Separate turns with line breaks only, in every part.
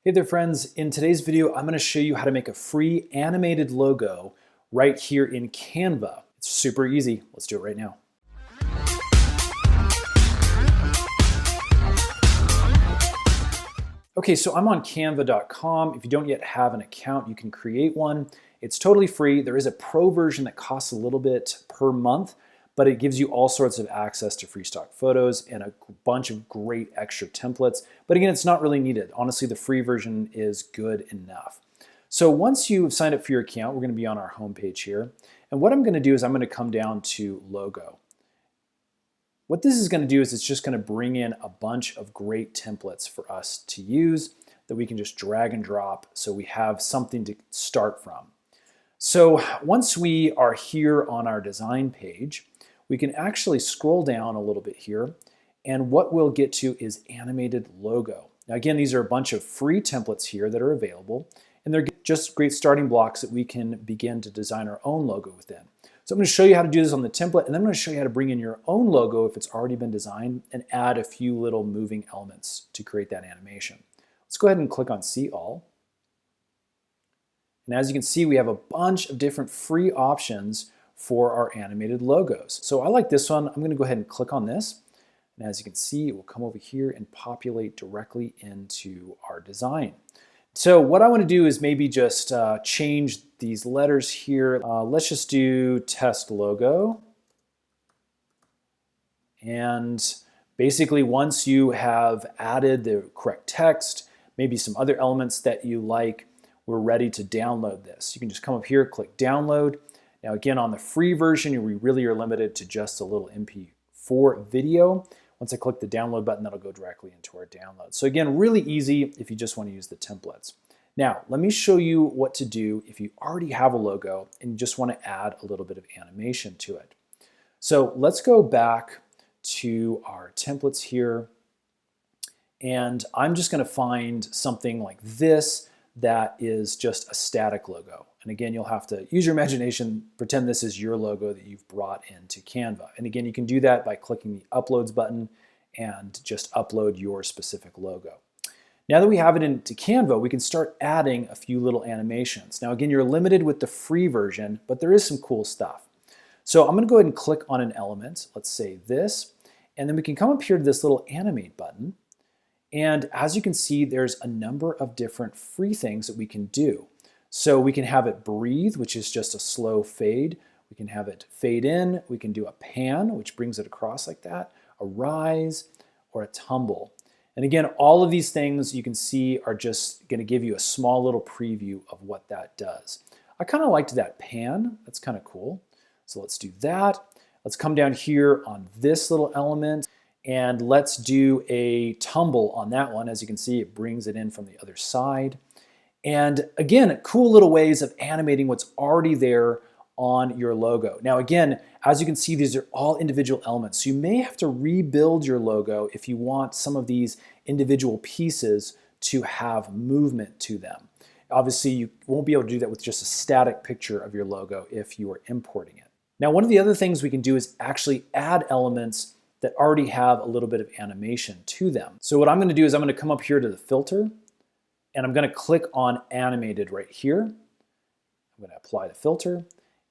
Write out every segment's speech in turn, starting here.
Hey there friends, in today's video I'm going to show you how to make a free animated logo right here in Canva. It's super easy. Let's do it right now. Okay, so I'm on canva.com. If you don't yet have an account, you can create one. It's totally free. There is a pro version that costs a little bit per month, but it gives you all sorts of access to free stock photos and a bunch of great extra templates. But again, it's not really needed. Honestly, the free version is good enough. So once you've signed up for your account, we're going to be on our home page here. And what I'm going to do is I'm going to come down to logo. What this is going to do is it's just going to bring in a bunch of great templates for us to use that we can just drag and drop so we have something to start from. So once we are here on our design page, we can actually scroll down a little bit here, and what we'll get to is animated logo. Now again, these are a bunch of free templates here that are available, and they're just great starting blocks that we can begin to design our own logo within. So I'm going to show you how to do this on the template, and then I'm going to show you how to bring in your own logo if it's already been designed and add a few little moving elements to create that animation. Let's go ahead and click on See All. And as you can see, we have a bunch of different free options for our animated logos. So I like this one. I'm going to go ahead and click on this. And as you can see, it will come over here and populate directly into our design. So what I want to do is maybe just change these letters here. Let's just do test logo. And basically once you have added the correct text, maybe some other elements that you like, we're ready to download this. You can just come up here, click download. Now again, on the free version, we really are limited to just a little MP4 video. Once I click the download button, that'll go directly into our download. So again, really easy if you just want to use the templates. Now, let me show you what to do if you already have a logo and you just want to add a little bit of animation to it. So let's go back to our templates here. And I'm just going to find something like this that is just a static logo. And again, you'll have to use your imagination, pretend this is your logo that you've brought into Canva. And again, you can do that by clicking the Uploads button and just upload your specific logo. Now that we have it into Canva, we can start adding a few little animations. Now again, you're limited with the free version, but there is some cool stuff. So I'm going to go ahead and click on an element, let's say this, and then we can come up here to this little animate button. And as you can see, there's a number of different free things that we can do. So we can have it breathe, which is just a slow fade. We can have it fade in. We can do a pan, which brings it across like that, a rise, or a tumble. And again, all of these things you can see are just going to give you a small little preview of what that does. I kind of liked that pan. That's kind of cool. So let's do that. Let's come down here on this little element. And let's do a tumble on that one. As you can see, it brings it in from the other side. And again, cool little ways of animating what's already there on your logo. Now again, as you can see, these are all individual elements. So you may have to rebuild your logo if you want some of these individual pieces to have movement to them. Obviously, you won't be able to do that with just a static picture of your logo if you are importing it. Now, one of the other things we can do is actually add elements that already have a little bit of animation to them. So what I'm going to do is I'm going to come up here to the filter, and I'm going to click on animated right here. I'm going to apply the filter,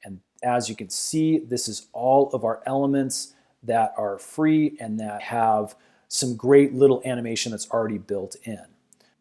and as you can see, this is all of our elements that are free and that have some great little animation that's already built in.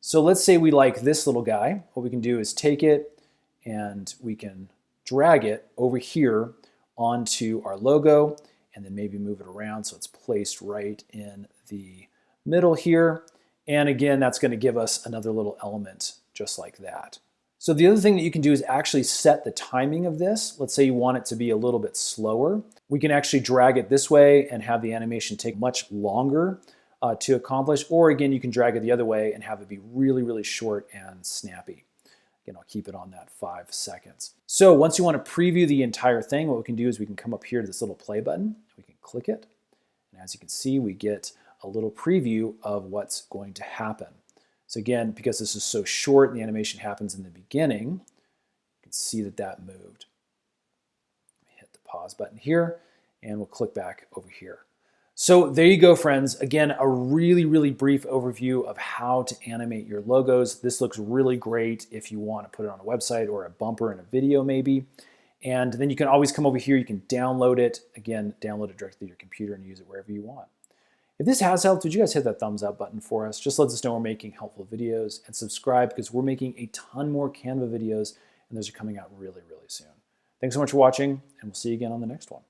So let's say we like this little guy. What we can do is take it and we can drag it over here onto our logo, and then maybe move it around so it's placed right in the middle here. And again, that's going to give us another little element just like that. So the other thing that you can do is actually set the timing of this. Let's say you want it to be a little bit slower. We can actually drag it this way and have the animation take much longer to accomplish. Or again, you can drag it the other way and have it be really, really short and snappy. Again, I'll keep it on that 5 seconds. So once you want to preview the entire thing, what we can do is we can come up here to this little play button. We can click it. And as you can see, we get a little preview of what's going to happen. So again, because this is so short and the animation happens in the beginning, you can see that that moved. Hit the pause button here, and we'll click back over here. So there you go, friends. Again, a really brief overview of how to animate your logos. This looks really great if you want to put it on a website or a bumper in a video maybe. And then you can always come over here, you can download it. Again, download it directly to your computer and use it wherever you want. If this has helped, would you guys hit that thumbs up button for us? Just lets us know we're making helpful videos, and subscribe because we're making a ton more Canva videos and those are coming out really soon. Thanks so much for watching, and we'll see you again on the next one.